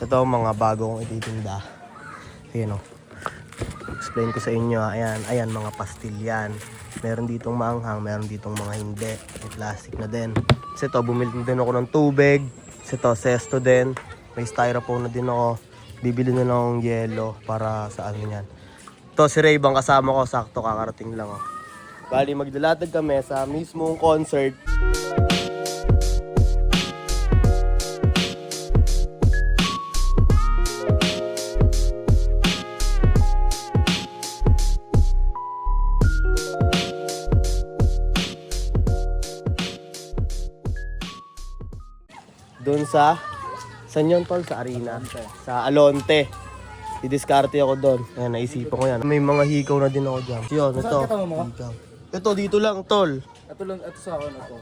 Ito mga bago kong ititinda. Ayan o. Explain ko sa inyo. Ayan mga pastil yan. Meron ditong maanghang, meron ditong mga hindi. May plastic na din. Kasi ito, bumili din ako ng tubig. Kasi ito, sesto din. May styrofoam na din ako. Bibili na lang akong yelo para sa ano yan. Ito si Ray, bang kasama ko. Sakto, kakarating lang. Bali, magdalatag kami sa mismong concert. Doon sa saan yun, tol? Sa arena. Sa Alonte. Didiskarte ako doon. Ayan, naisipan ko yan. May mga hikaw na din ako dyan. Yun, ito. Hikaw. Ito, dito lang, tol. Ito sa akin ito.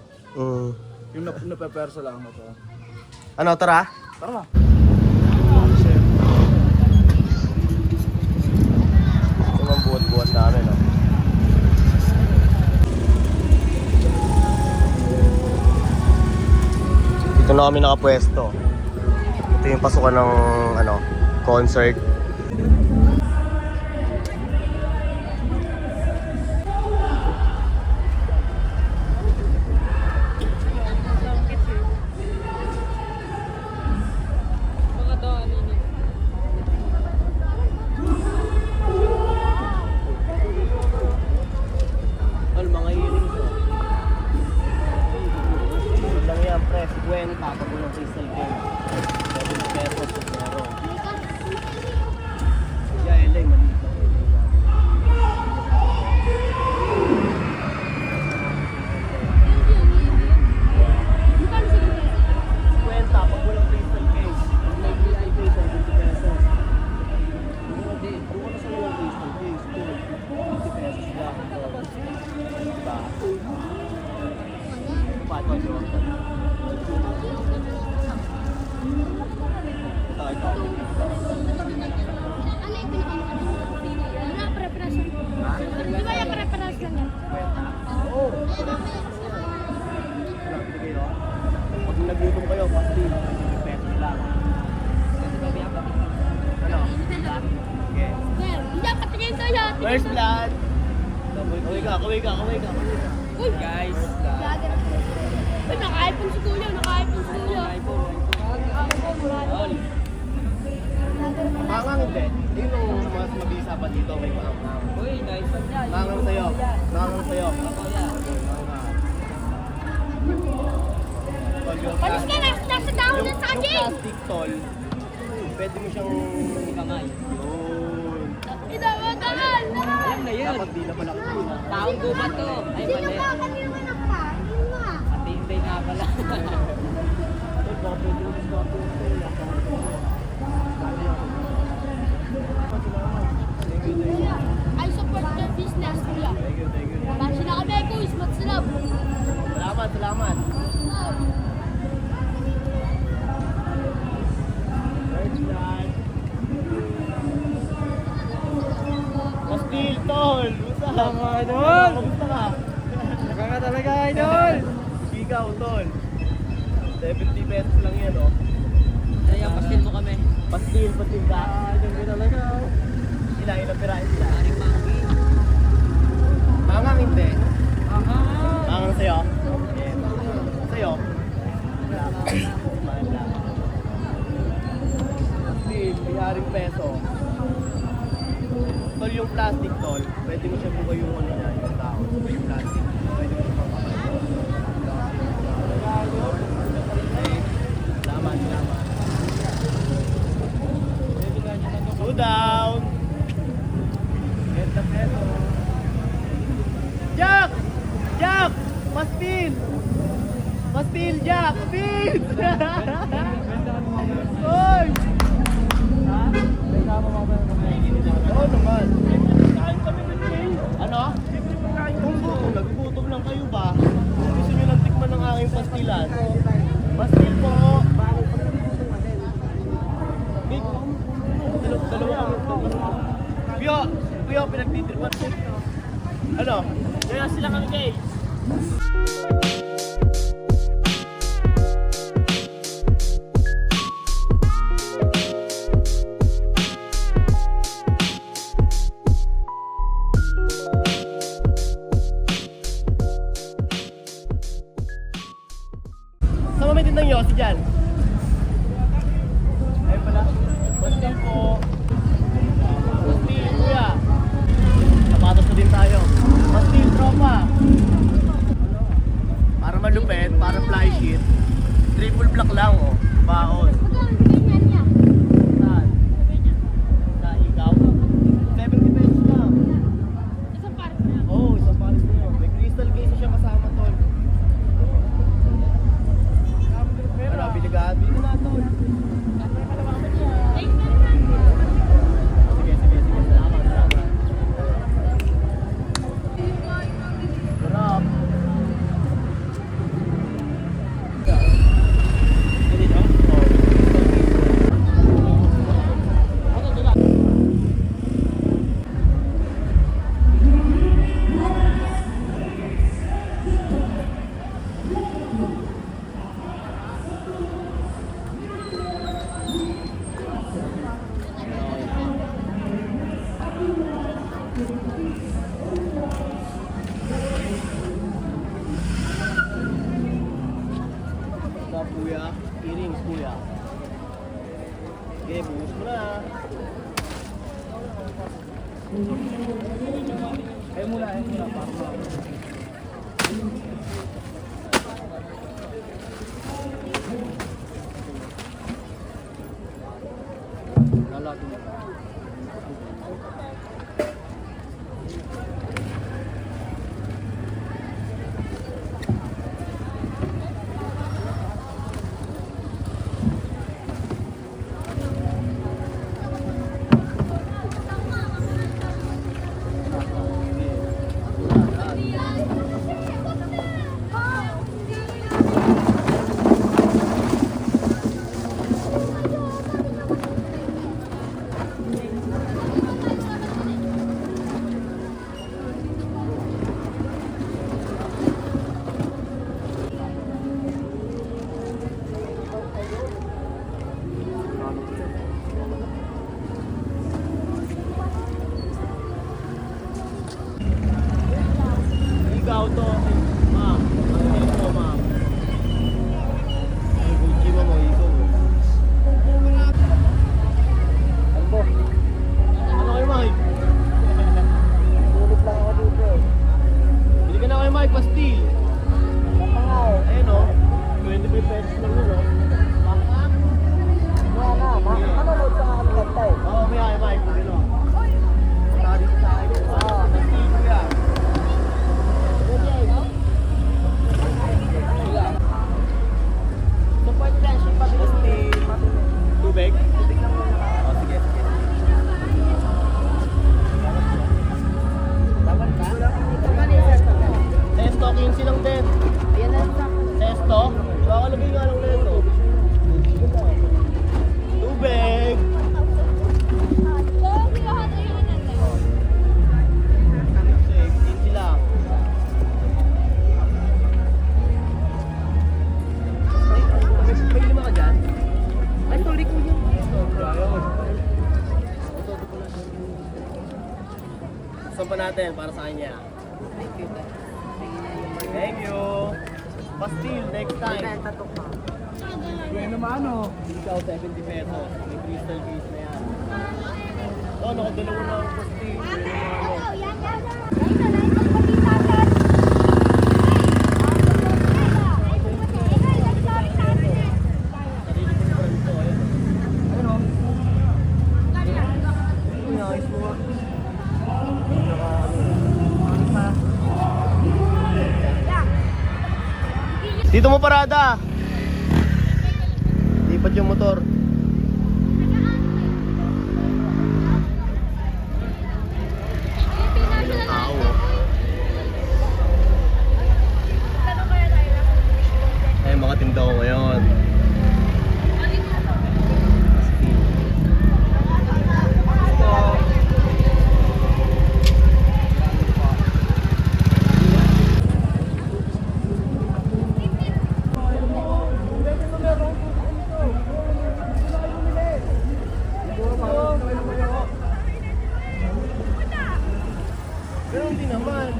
Yung napepersa lang ito. Ano, tara? Tara na. Ito ang buhat-buhat namin, no? Dito na kami nakapwesto. Ito yung pasukan ng concert. Pag nag-YouTube kayo, pasti pesos lang. Ano? Okay. First blood. Kaway ka. Uy! Guys! Uy, naka-iPhone si Kuya! Mangang hindi. Dito mas mabisa pa dito may mangang. Uy, nice! Mangang sa'yo. Palis ka! Nasa dahon ng Yung saging! plastic tol, pwede mo siyang Kamay. yun. Inawagaan! Alam na yun! Dapat di na pala kita. Taong gubat to! Ay, mali! Kanino ka nakpa? Hindi nga pala. I support their business, kuya. Ba't sila kami, kuya? Smart sila. Salamat. Pastil, tol! Tama, idol! Kamusta ka? Saka nga talaga, idol! Ikaw, tol. 70 pesos lang yan, oh. Kaya pastil mo kami. Pastil ka. Idol ko talaga. Ilang pirahin sila. Aring manggi. Mangang hindi. Aha! Mangang sa'yo. Sa'yo. Pastil, may peso. Tol, yung plastic, tol, pwede mo siya buka yung ano niya, yung tao. Yung plastic. Pwede mo siya papakain. Salamat. Go down! Get the peso. Jack! Pastil! Jack! Pastil! Hoy! Oo naman. Kain kami ng Jay. Ano? Kung nagugutom lang kayo ba? Gusto nyo lang tikman ng aking pastilan? Pastil po! Dalawa kami. Kuya, pinagtitripan ko. Ano? Kaya sila kang Jay. Sige, buhos mo na. Ayaw muna. Lalaki mo. Ikaw to, ma'am. Ano ito, ma'am? Ay, Gucci mo mo, ikaw. Albo. Ano kayo, Mike? Tulog lang ako dito. Bili ka na kayo, Mike, pastil. Mapangaw. Ayun, oh. 25 pesos lang yun, oh. Manonood ka nga kami kanta eh. Oo, may ay, Mike. Ano? Tari sa akin. Oo, pastil ko yan. Support friendship pa Tubig? Tubig lang muna. Oh, sige, sige. Dapat ka? Testo, 15 lang din. Ayan na sa Testo? Kakalagay nga lang nito. Tubig! Sige, 15 lang. May lima ka dyan? Ay, sorry ko yun. Saan pa natin para sa kanya? Thank you. Thank you! Pastil, next time. Tatok ka. Kuya naman ano. Ikaw, 70 pesos. May crystal case na yan. Oh, nakadalawa na ang pastil. Sarili ko naman ito. Ayun. Ayun o. Uy, ayos mo nga. Dito mo parada. Lipat yung motor. Ilang tao. Ay, mga tinda ko ngayon. Pero hindi naman.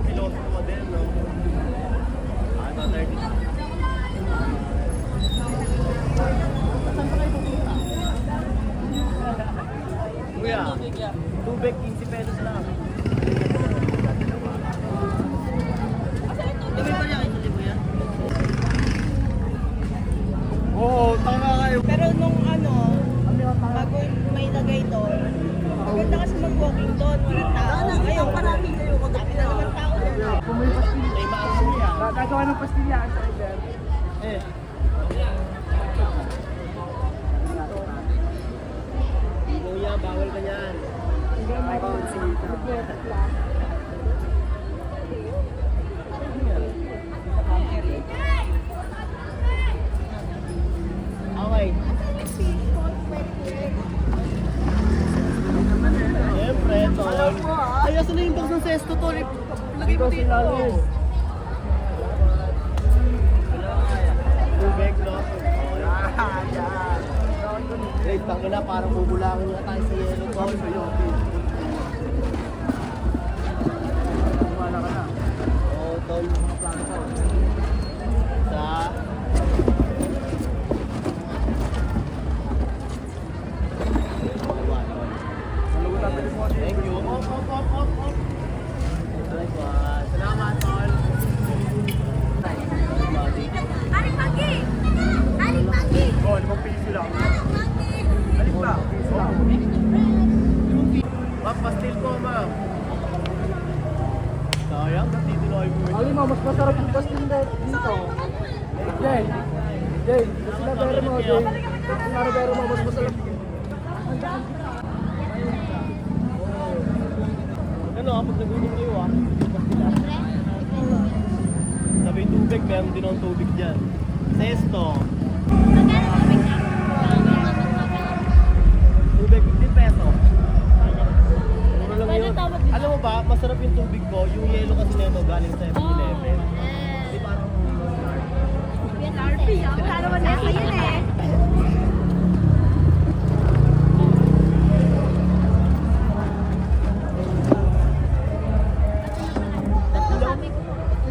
Piloto mo din, no? Ah, 30. Kuya, tubig 15 pesos lang. Oo, tanga kayo. Pero nung ano, bago may lagay doon, maganda kasi mag-walking doon, walang tao. Ngayon, marami kayo, dami na naman tao doon. Kung may pastilya. Ay, maano mo yan. Gagawa ng pastilya sa driver. Eh. Kuya, bawal ka yan. Okay. Siyempre, tol. Ay, asan na yung box ng sesto, tol? Lagay mo dito. Tubig, no? Wait, tangin na, parang bubulangin nga tayo sa yelo, tol. Wala ka na. Oo, tol. Sa... Thank you. Op. Salamat, tol. Aling Manggi! Aling Manggi! Oh, 5 piso lang. Aling Manggi! Balik pa. Ma'am, pastil ko, ma'am. Sayang, dito na kayo bumili. Ali mo, mas masarap yung pastil dito. Jay, sinabero mo, Jay. Sinabero mo, mas masarap. Ano, kapag nagutom kayo pastil Sabi yung tubig, meron din ang tubig dyan. Sesto. Magkano tubig na? Tubig, 15 peso. Mura lang Paano yun. tawag Alam mo ba, masarap yung tubig ko. Yung yelo kasi nito galing sa 7-Eleven. Di parang... RP, wala naman nasa yun eh.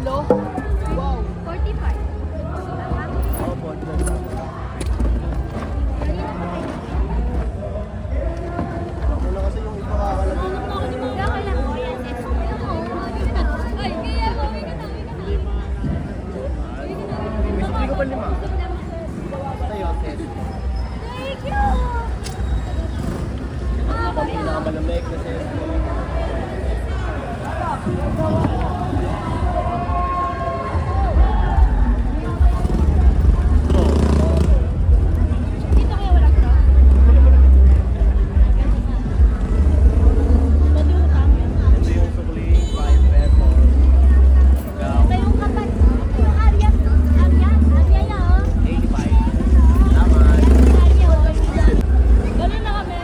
Hello? 45. Opo, ako na kasi yung iba kakalagay. Hindi ko pa 5. Sa'yo, Tess. Thank you! Ito ang pinakamalamig na sesto. Dito kaya walang straw? Pati utang. Ito yung sukli, 5 pesos. Ikaw, Ito yung kapat. Yung Arya yan oh. 85. Salamat. Arya oh. Ganun na kami.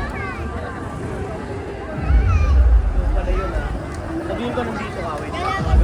Yung pala yun ah. Sabihin ko nandito ka, wait.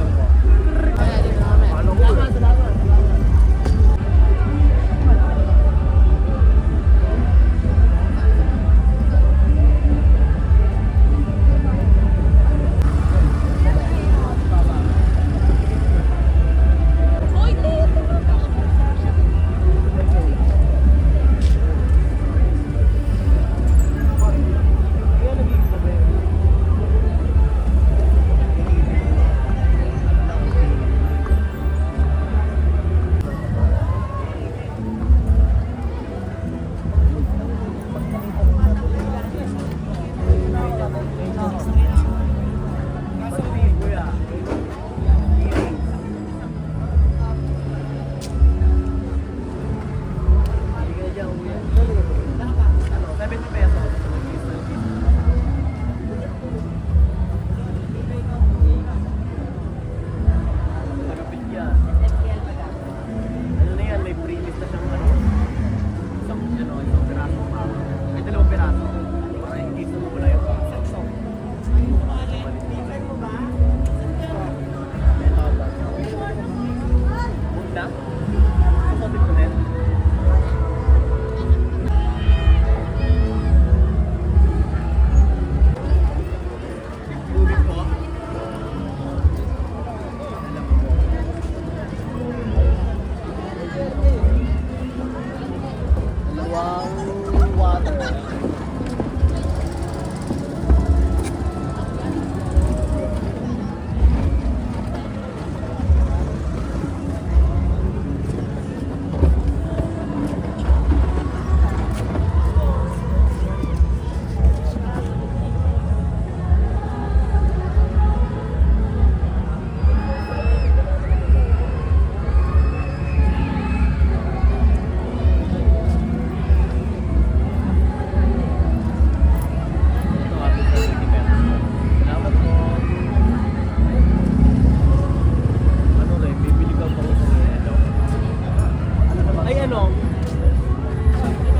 ano,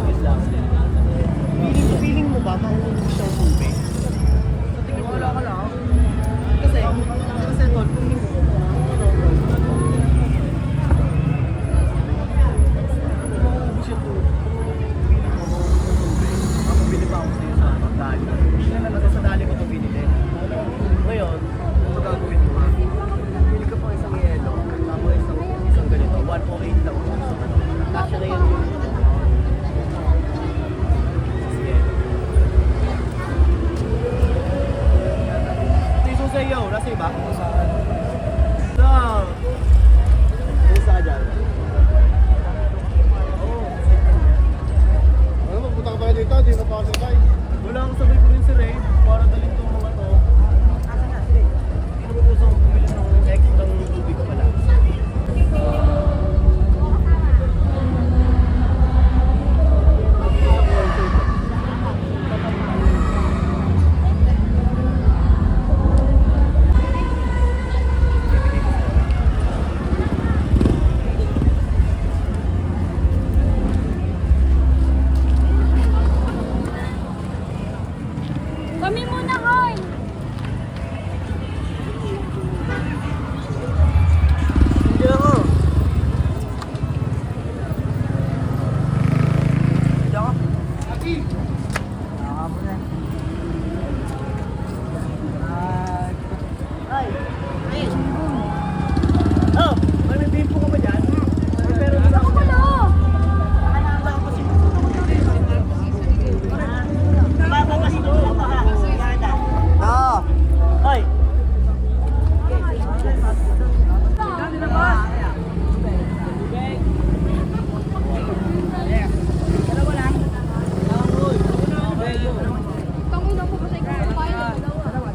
wait lang. Feeling mo ba mahuhulog siyang tubig? Sa tingin mo lang. Kasi tol, kung hindi bili pa ako sa'yo sa dali. Hindi na lang sa dali ko ito binili. Ngayon, ano gagawin mo ha? Bili ka pa isang yelo, tapos isang ganito, 108 lang. Kasya na yan yung piso sa iyo, nasa iba? Saan? Isa dyan. Ano, magpunta ka tayo dito, di ka pa kasabay. Wala akong sabay ko rin si Ray para dalhin itong mga to. Hindi naman gusto kong bumili ng extra ng tubig pala. Kami muna, Hoy! Hindi ako. Hindi ako. Ay! Oh! May bimpo ka ba dyan? May pera mo na ako dyan. Oo! Ay! Tangina ko kasi kung kaya na dalawa.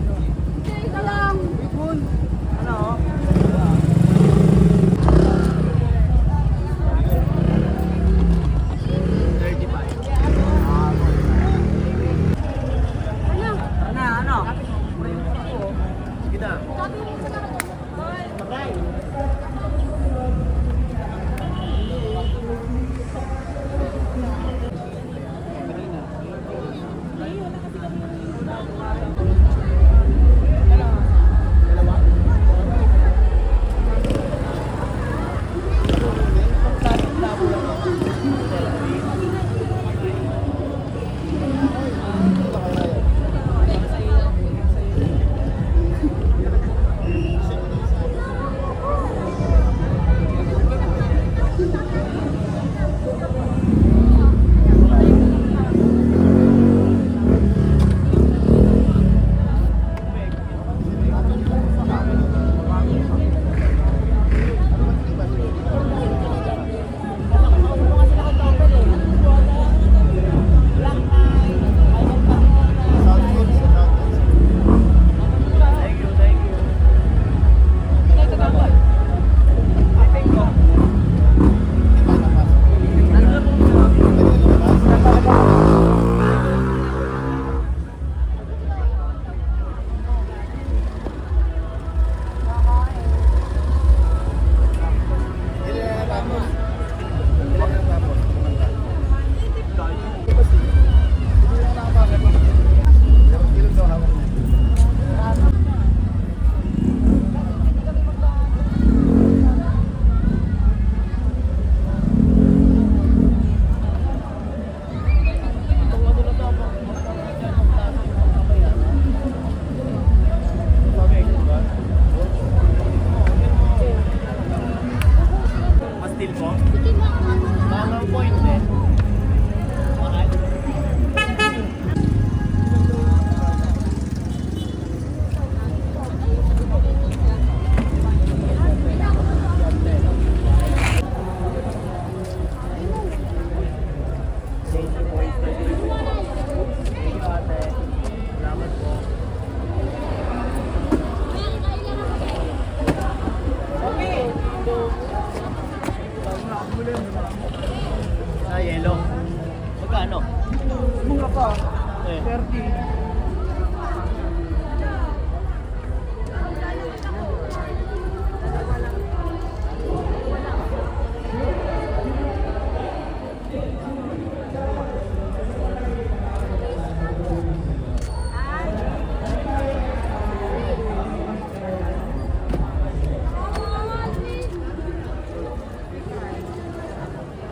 Isa lang. Ano? Sige na. Sabi mo sa nakatulog.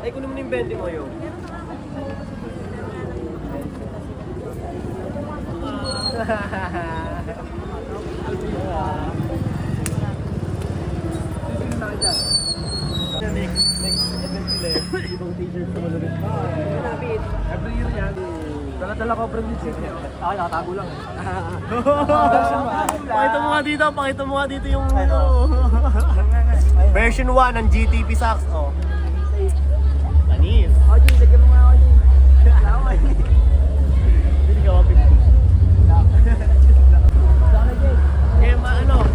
Ay, kunin mo na yung 20 mo yun. Next event ulit, ibang t-shirt sa malulit. Every year yan. Dala-dala ko privilege niya. Ay, nakatago lang. Pakita mo nga dito yung version 1 ng GTP Socks. Oh. Panis. Oji, lagyan mo nga Oji. Hindi ka mapit. Eh, ano?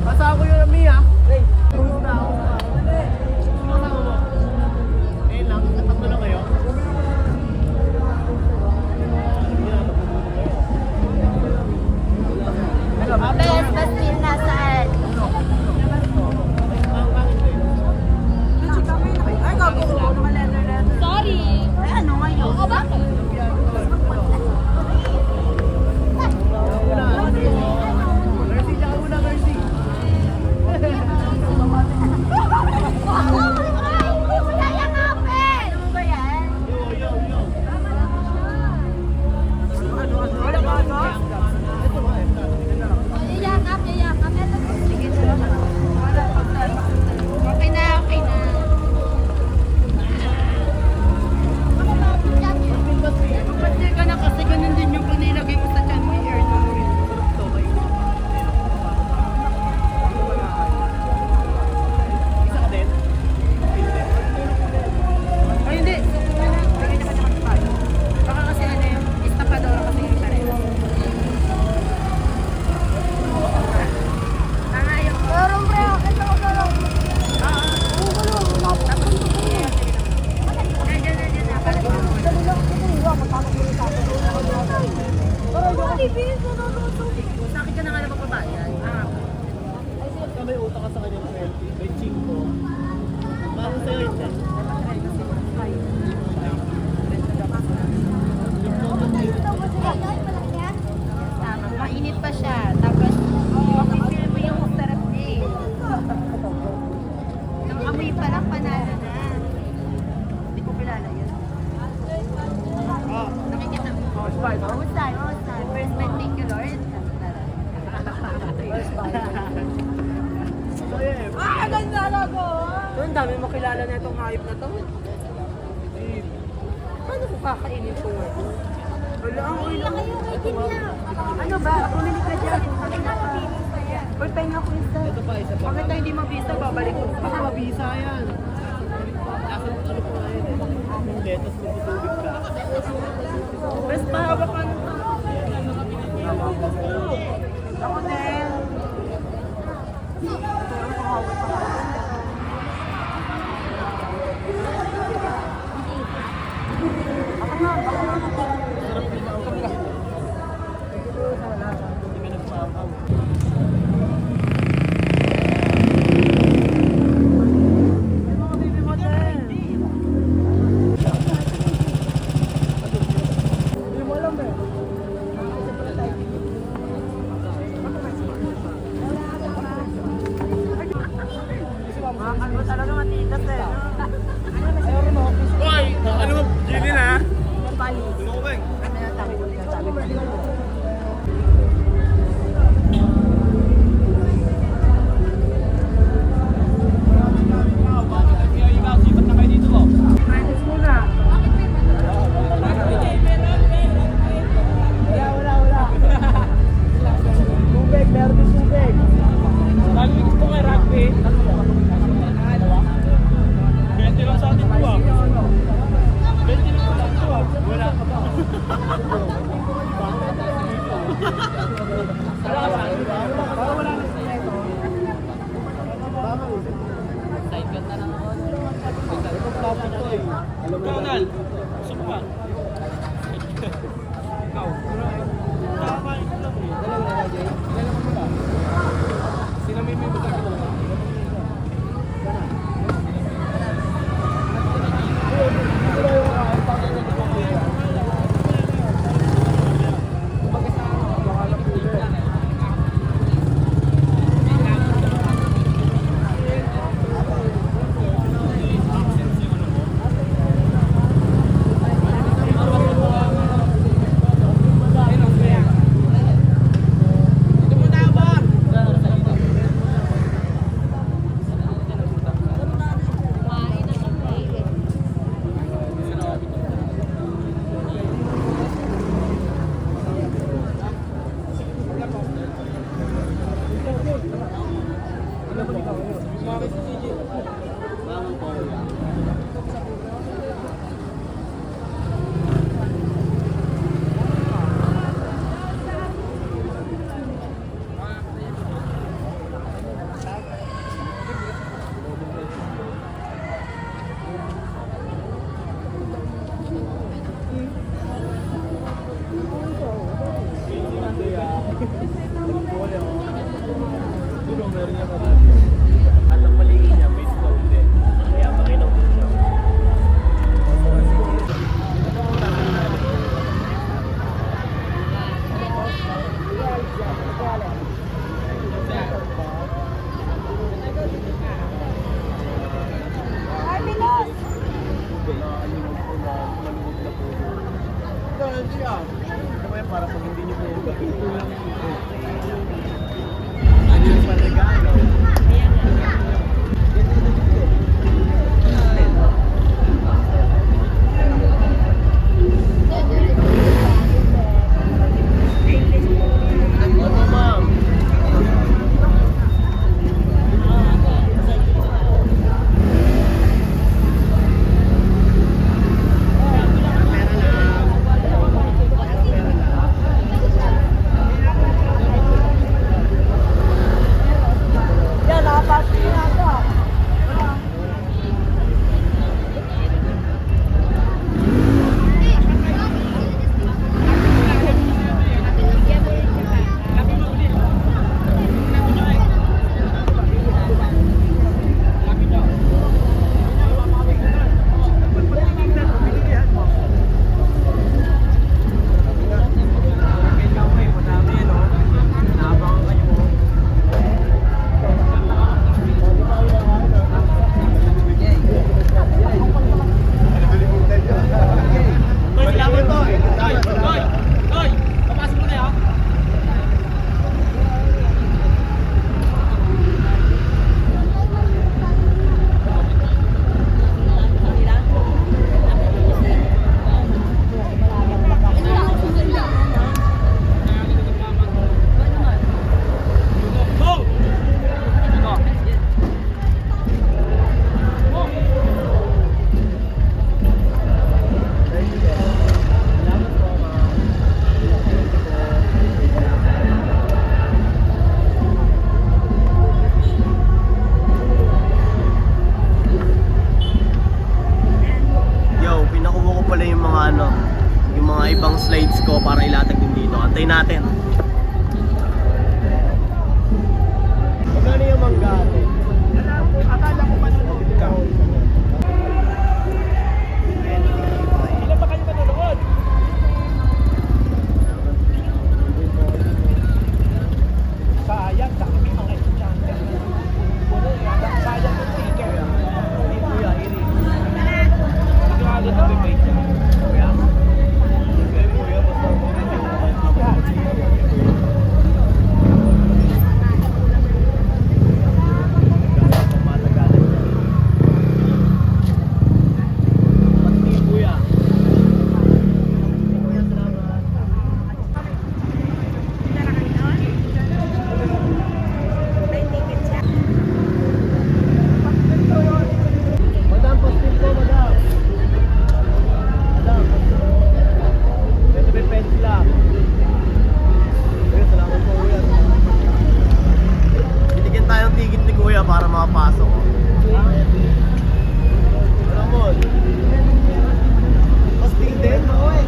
Kasama ko yung Mia. Hey, pumunta ako. Kasama mo. Eh lang, tatlo lang kayo. Mabes, Bastil, nasaan? Ay, gago ko. Naka-leather. Sorry. Ay, ano ngayon? Oo, bakit? Mercy, tsaka muna, Mercy. Hindi mo yayangapin! Ano ba yan? Yayakap, yayakap. Eto, sige. Okay na, okay na. Pati ka na kasi ganun din yung panilagay mo sa chan mo air na mo rin. Isa ka din? Ay, hindi. Baka kasi ano yung estapadora kasi yung sarili. Tanga yung Dorong, pre. Ito ko, dorong. sakit ka na nga na magpapayan. May utang ka sa kanya 20, may 5. Paano sa'yo yun? Tama, mainit pa siya. Tapos, makikil mo yung sarap eh. Yung amoy pa lang panalo na. Hindi ko kilala yun. Nakikita mo. Mahusay. First time, thank you Lord. Ah, ganda na ko! Ang dami makilala na itong hayop na to. Paano ko kakainin ko nga? Wala, ang ulo. Ano ba? Bumili ka dyan. First time ako isa. Ito pa, isa pa. Bakit tayo hindi mabisa? Babalik ko. Baka mabisa yan. Nasa ano po nga yun eh. Hindi, tapos magtutubig ka. Best pahawakan. Ako din. Ano talaga matigas eh. Hoy! Ano mo? Gini na? Minus muna. Wala. Tubig, meron din tubig. Lagi gusto kay rugby. 20 lang sa atin po ah. 20 lang sa atin po ah. Wala ka ba? Donald, gusto mo ba? Ikaw? Nakakain ko lang eh. Dalawa mo ba? Sinamimim mo ka. Para pag hindi nyo po ibang slides ko para ilatag din dito. Antayin natin. Magkano yung mangga? Akala ko pa nanonood ka. Ilan ba kayo manonood? Sayang, dami mga estudyante. Sayang yung ticket. Hindi kuya, Iri. Sigurado na may siya. Kuya? Kuya, basta mo. Madam, posting po, madam. Madam. Ito may pencil lang. Kuya, salamat po, kuya. Binigyan tayong ticket ni kuya para makapasok. Wala mo. Posting din, oy.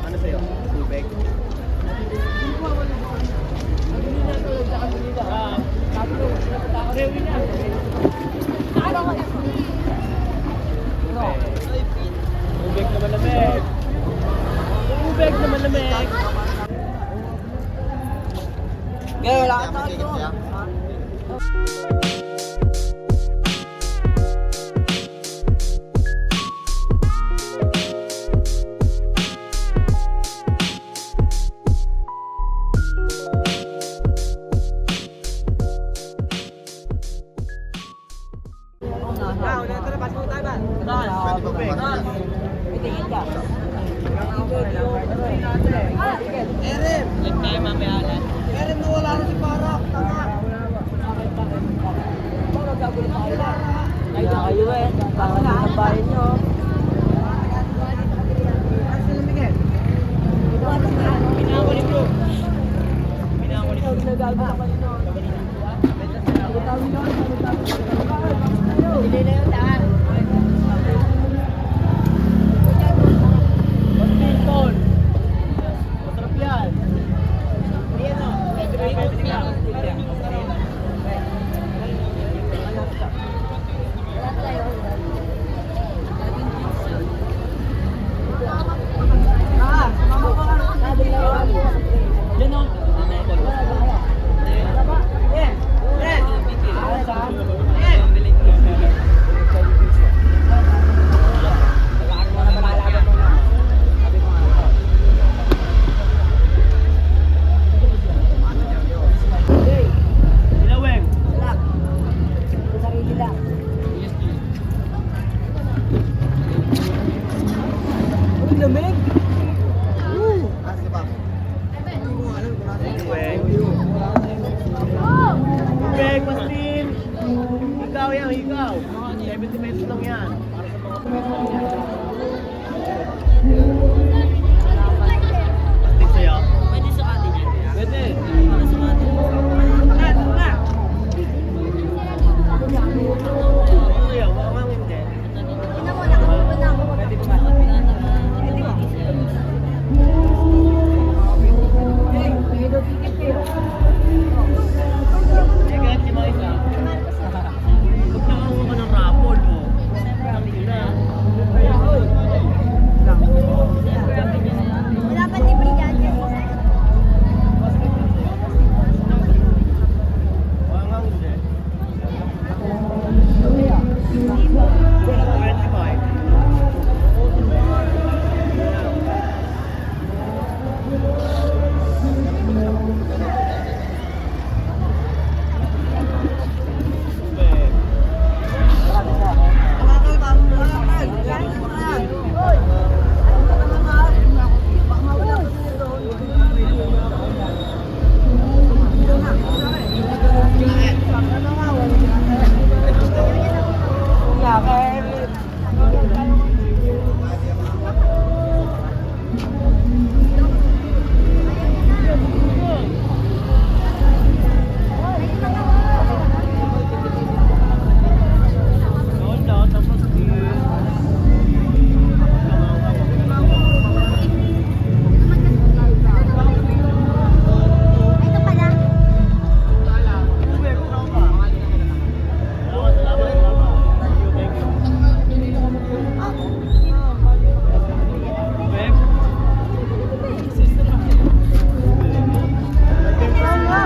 Ano sa'yo? Tubig? Tubig naman lamig. Tubig naman lamig. Gaya, wala ka tayo. Kayo eh, tangan ng bayan nyo. Ikaw. 70 pesos lang yan. Para sa mga plastic sa'yo? Pwede sukatin yan. Pwede. Para sukatin. Kuya, mukhang hindi. Pwede ko ba? Sige, kahit yung mga isa. Huwag nakakuha ka ng rapol mo. Sabi na. Wala pa libre yan. Mukhang hindi.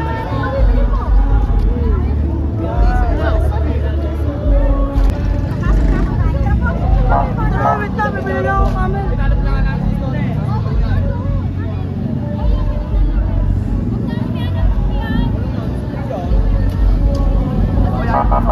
25. Ito pala.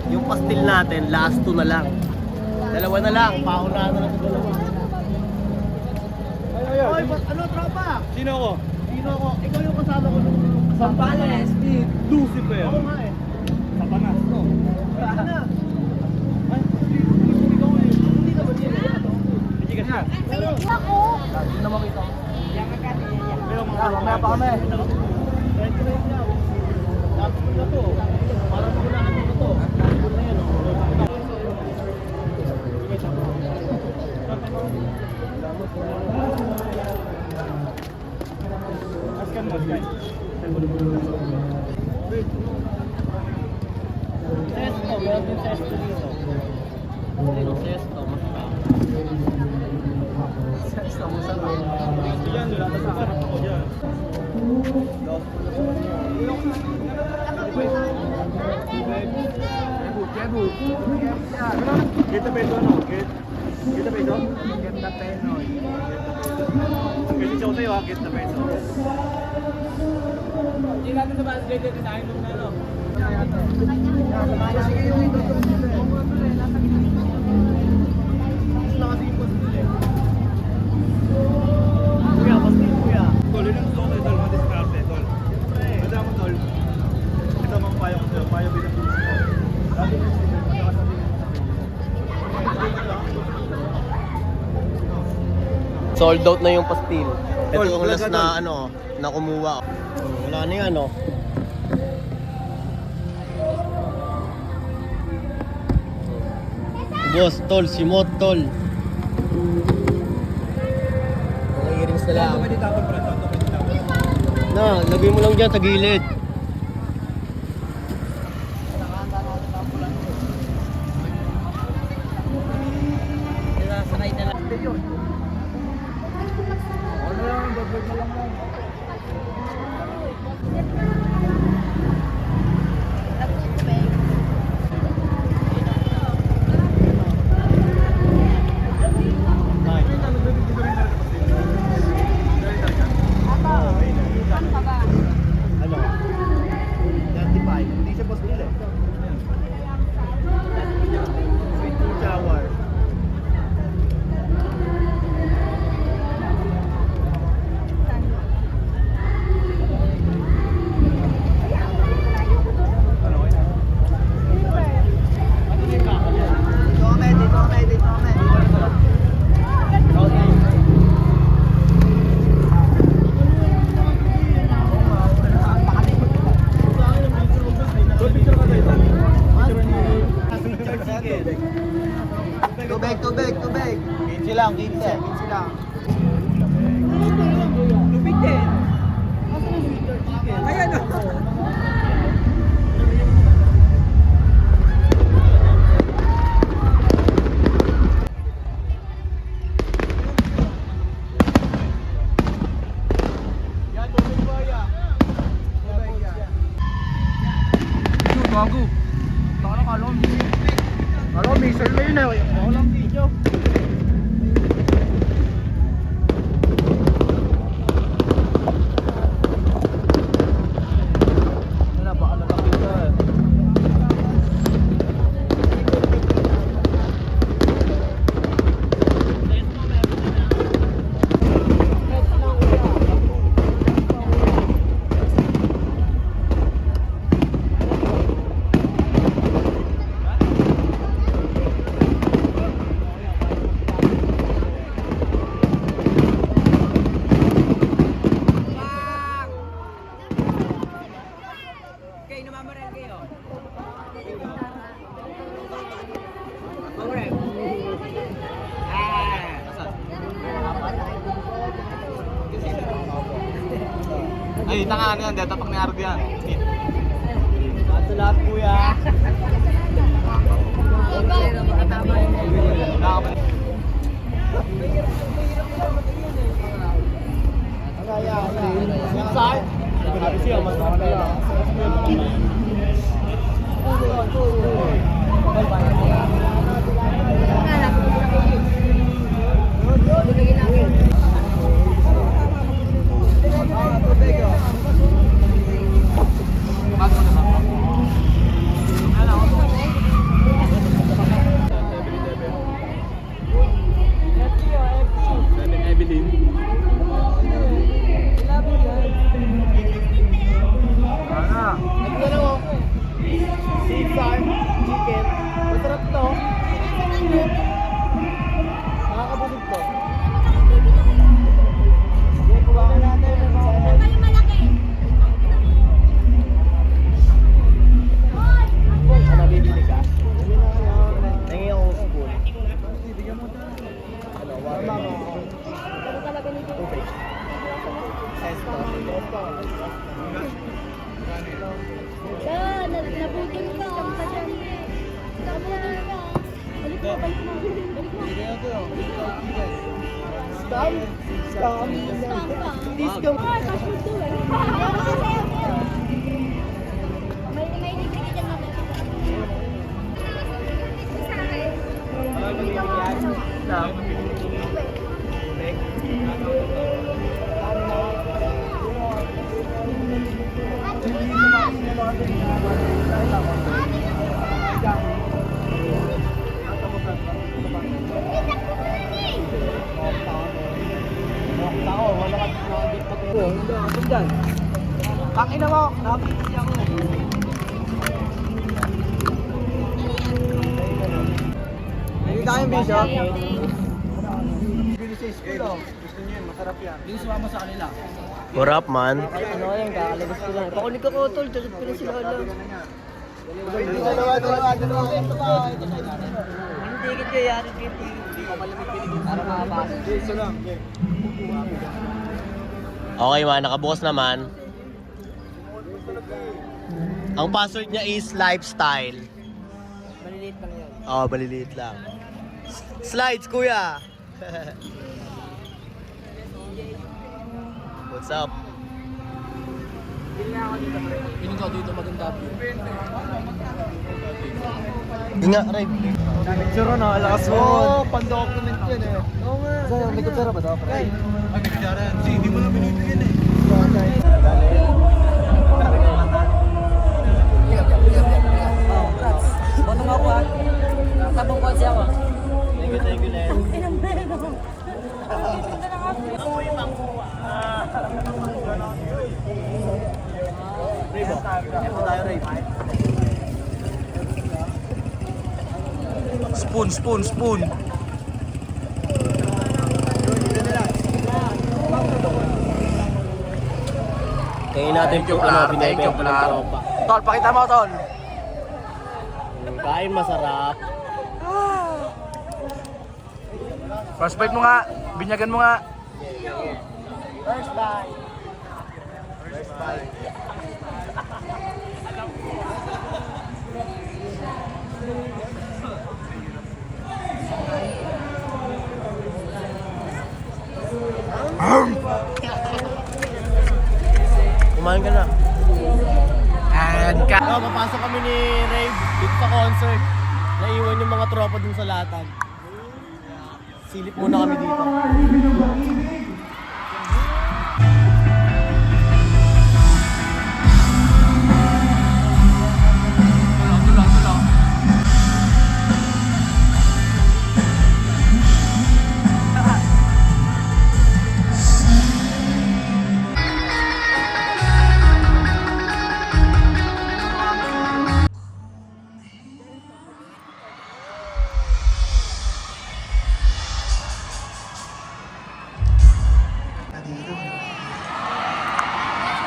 Yung pastil natin, last 2 na lang. Dalawa na lang, paunahan na lang sa dalawa. Oy, ano tropa? Sino ako? Sino ako? Ikaw yung kasama ko nung Sampales, Steve. Lucifer. Oo nga eh. Sa Panas, no? Kaya na. Ay, ikaw eh. Hindi naman yun eh. Hindi ka siya. Pero ako. Hindi naman kita. Pero Mamaya pa kami. Red crate niya. Tapos na to. Para magunahan mo na to. Tapos na yan, oh. Askan mo, guys. Sesto, meron din sesto dito. Sesto, masarap. Sesto mo sa Kita peso no? Kita peso? Kita peso. Kasi siya tayo ha, kita peso. Hindi natin sa basket dito sa akin na ano. Sige yung ito. Kuya, pasti kuya. Tol, yun ang gusto ko tayo, tol. Madiskarte, tol. Madama mo, tol. Ito ang mga payo ko sa'yo. Payo bilang Sold out na yung pastil. Ito Tol, yung last talaga, na tol. ano, na kumuha. Wala na yan, oh. Boss, tol, si Mot, tol. Mga earrings na lang. Pwede tapon, bro. Pwede tapon. Na, lagay mo lang dyan sa gilid. Ano lang, double na lang yan. Nagtutubig. Ano? 35. Hindi siya pastil eh. Sweet and sour. Tubig. 15 lang, 15 lang. Lubig din. Ayan o. Yan, tubig ba yan? Tubig yan. Yung bago. Baka kalong. Kalong, mixer na yun eh. Ako lang video. Ay, tangan yan. Dito pang niyardo yan. Ito lahat, kuya. Sabi siya, mas makakala. Caesar, chicken. Masarap to. Nakakabusog to. Yan, kuha natin. Ano, bibili ka? Nangyay ako sa school. Ano, water. Tubig. Esto. Nabudol ka. Nabudol ka. Balik mo. Bigyan ko. Scam? Scam. Hindi scam. May libre ka dyan mamaya. Kakin na mo. Nakapiti ako. Hindi tayong bisyo. Bili sa school oh. Gusto niyo yun, masarap yan. Hindi sumama sa kanila. What up, man? Ano yan, kakalabas ko lang. Pakunik ako, tol. Jasad ko na sila lang. Dalawa. Yung ticket kayo, yarin kayo ticket. Para makapasok. Isa lang. Okay, man. Nakabukas naman. Ang password niya is lifestyle. Maliliit lang yan. Oo, baliliit lang. Slides, kuya! What's up? Piling ko dito maganda view. Inga, Ray. Picture na, lakas mo. Oo, pan-document yan eh. Oo nga. Saan, may kutsara ba daw? Ay, Ay, may kutsara yan. Si, hindi mo na binibigyan eh. Bono nga ako ah. Tabong ko siya ako. Thank you, Len. Spoon. Kain natin po binibenta ng tropa. Tol, pakita mo tol. Kain masarap. First bite mo nga. Binyagan mo nga. Kumain ka na. And ka. Papasok kami ni Ray dito sa concert. Naiwan yung mga tropa dun sa latag. Silip muna kami dito.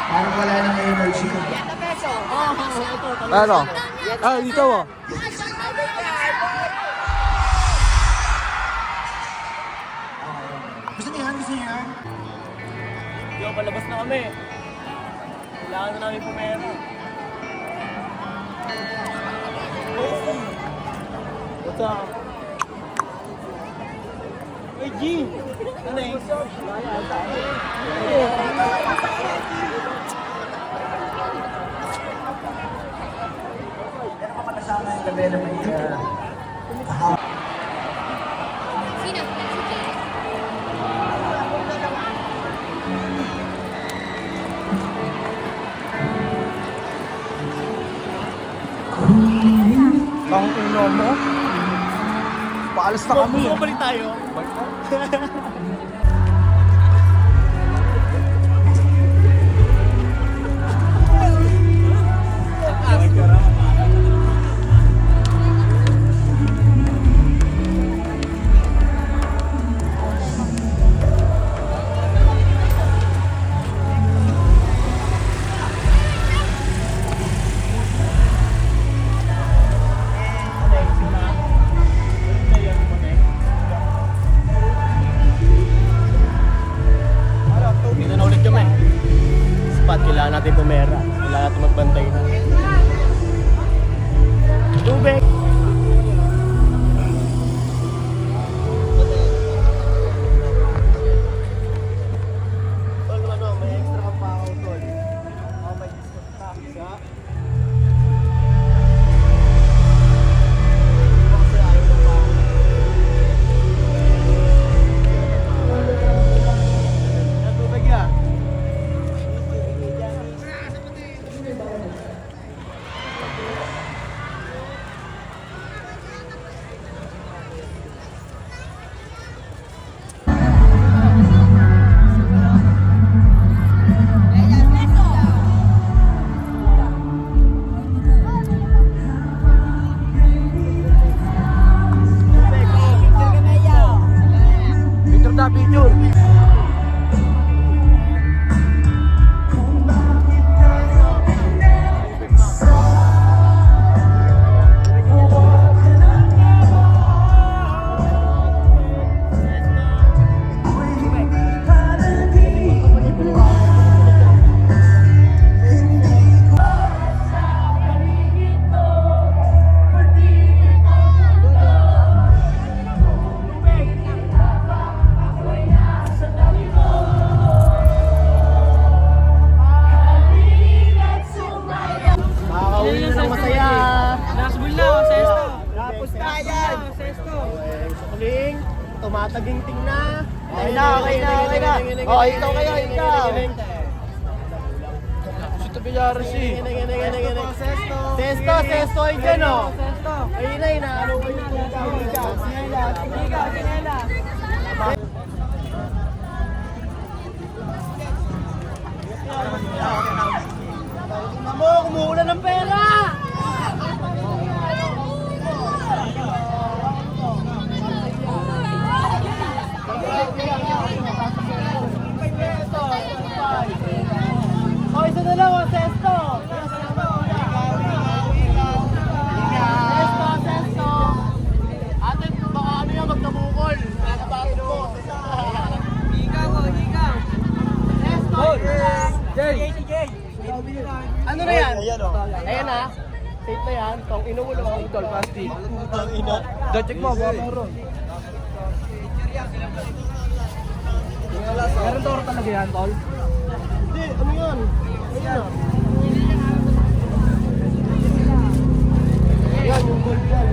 Parang wala nang energy. Ano? Ah, dito mo. Gusto niya? Yo, palabas na kami. Kailangan na namin pumera. What's up? Hey, G! Ano eh? Sino? Sige. Ang ino mo. Paalis na kami. Bumabalik tayo. Dito na ulit kami. Spot, kailangan natin pumera. Kailangan natin magbantay na. Tubig! Oh, ikaw kayo, ikaw. Ito bilyara si. Sesto ay dyan, oh. Ayun na, inaano ko yung mo, kumuulan ng pera! O, isa na lang, sesto! Sesto! Ate, baka ano yan, magkabukol. Nakabakit mo. Sesto! Ano na yan? Ayan na. Safe na yan. Tong inuulo ang idol, plastic. Ang ina. Check mo, baka meron. Meron toro talaga yan, tol. Hindi, ano yan? Ayan. Yan, yung gold yan.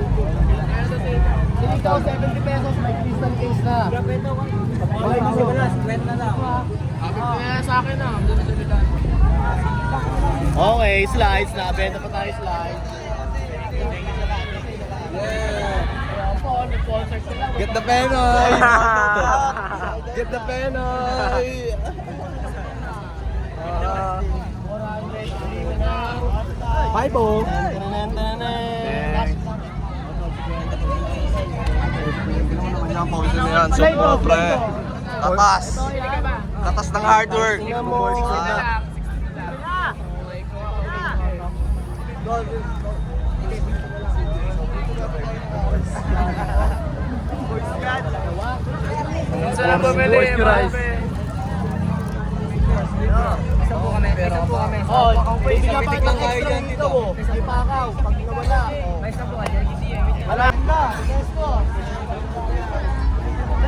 Ikaw, 70 pesos, may crystal case na. Okay, gusto mo na, square na lang. Kaya sa akin na. Okay, slides. Nakabenta pa tayo slides. Get the penoy! Get the penoy! Bye, Bo! Pre. Katas. Katas ng hard work. Tingnan mo. Saan bumili? Oh, bibigyan pa ng extra dito. May pakaw, pag nawala. Wala na. Sesto.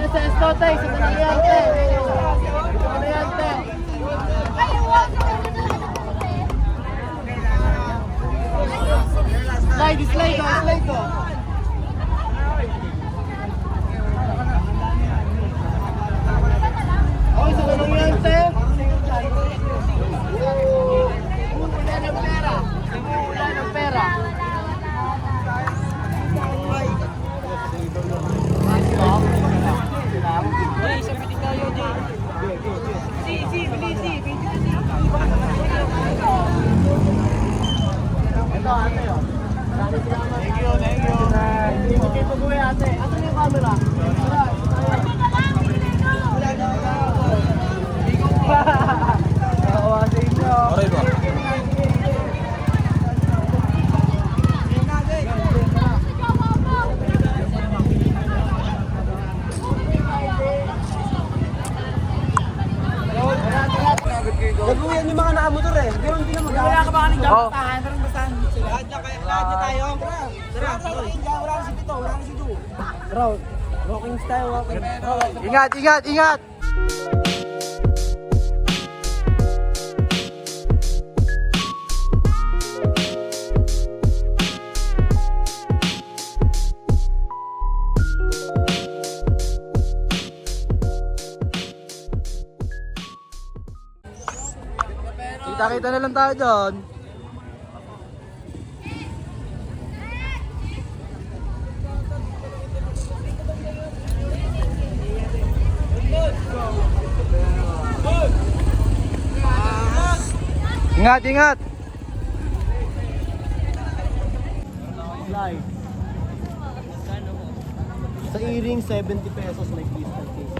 Sesto, tay. Sino na yan, tay? Sino na yan, tay? Slide ko. Oh, sino na yan, tay? Ulan ng pera. Ito, ate, oh. Thank you. Hindi ko buhay, ate. Asan yung camera? Nakawa sa inyo. Aray ba? Nagbuyan yung mga nakamotor eh. Pero hindi na mag-aaway. Wala ka ba kanang Oh. Parang basahan. Lahat niya tayo. Tara. Wala na si Pito. Wala na si Du. Bro, walking style. Ingat! Kita-kita na lang tayo doon. Ingat! Slide. Sa earring, 70 pesos may crystal case.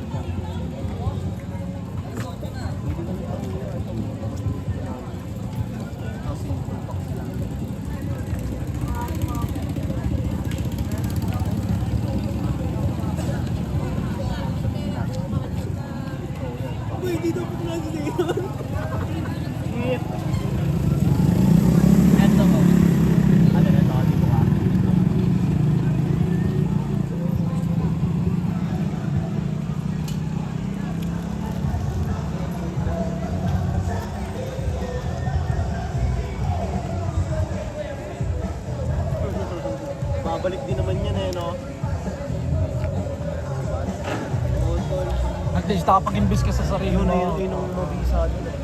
Hindi daw po natin yun. Ito ko. Ano na ito? Dito ka. Babalik din naman yan eh, no? At least nakapag-invest ka sa sarili Yun mo. na yun ang mabisa doon eh.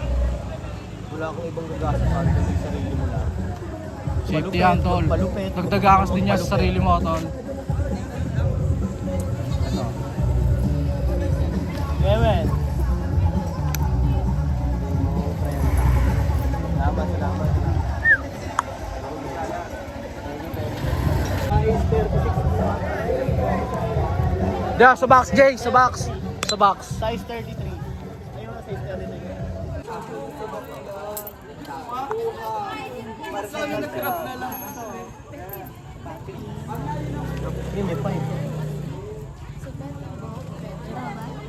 Wala akong ibang gagasa sa akin yung sarili mo lang. Safety yan, tol. Palupit. Dagdagakas din niya sa sarili mo, tol. Ewen. Salamat, salamat. Diya, sa box, Jay, sa box. Sa box. Size 33. Ayun na, size 33. Yun, may pipe.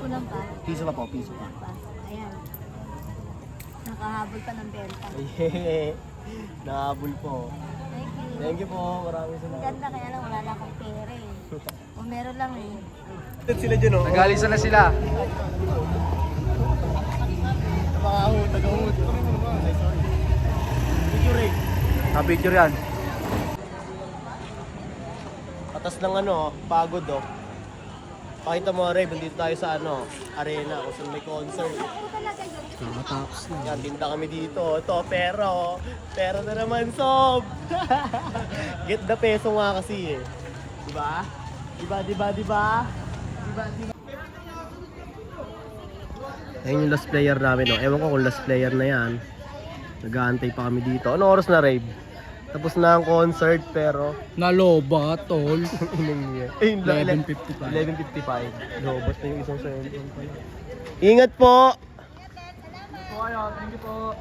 Kulang pa. Piso pa po, piso pa. Ayan. Nakahabol pa ng benta. Ay, nahabol po. Thank you. Thank you po, maraming Ang salamat. ganda kaya lang wala na akong pera eh. Kung meron lang eh. Sila dyan, oh. Nagalisan na sila. Nakahut, nagahut. Picture rig. Na-picture yan. Patas ng ano, pagod, oh. Pakita mo, Ray, dito tayo sa ano, arena, kung saan may concert. Nakatapos na. Yan, tinda kami dito. Ito, pero. Pero na naman, Sob. Get the peso nga kasi eh. Diba? Diba, diba, diba? Diba, diba? Ayun yung last player namin, no? Ewan ko kung last player na yan. Nag-aantay pa kami dito. Ano oras na, Rave? Tapos na ang concert, pero... Naloba, tol. Inang niya. Ayun lang. 11:55. 11:55. Lobas na yung isang cellphone pala. Ingat po! Po kayo, thank you po.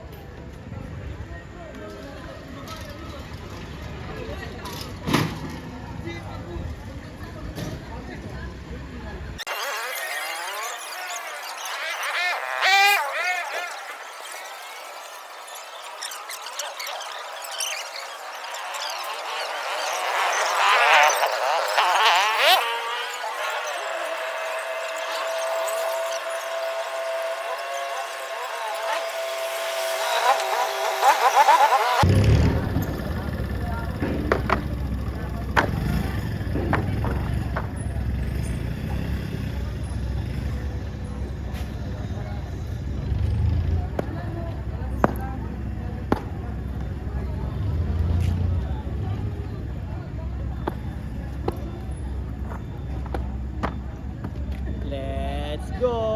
Let's go!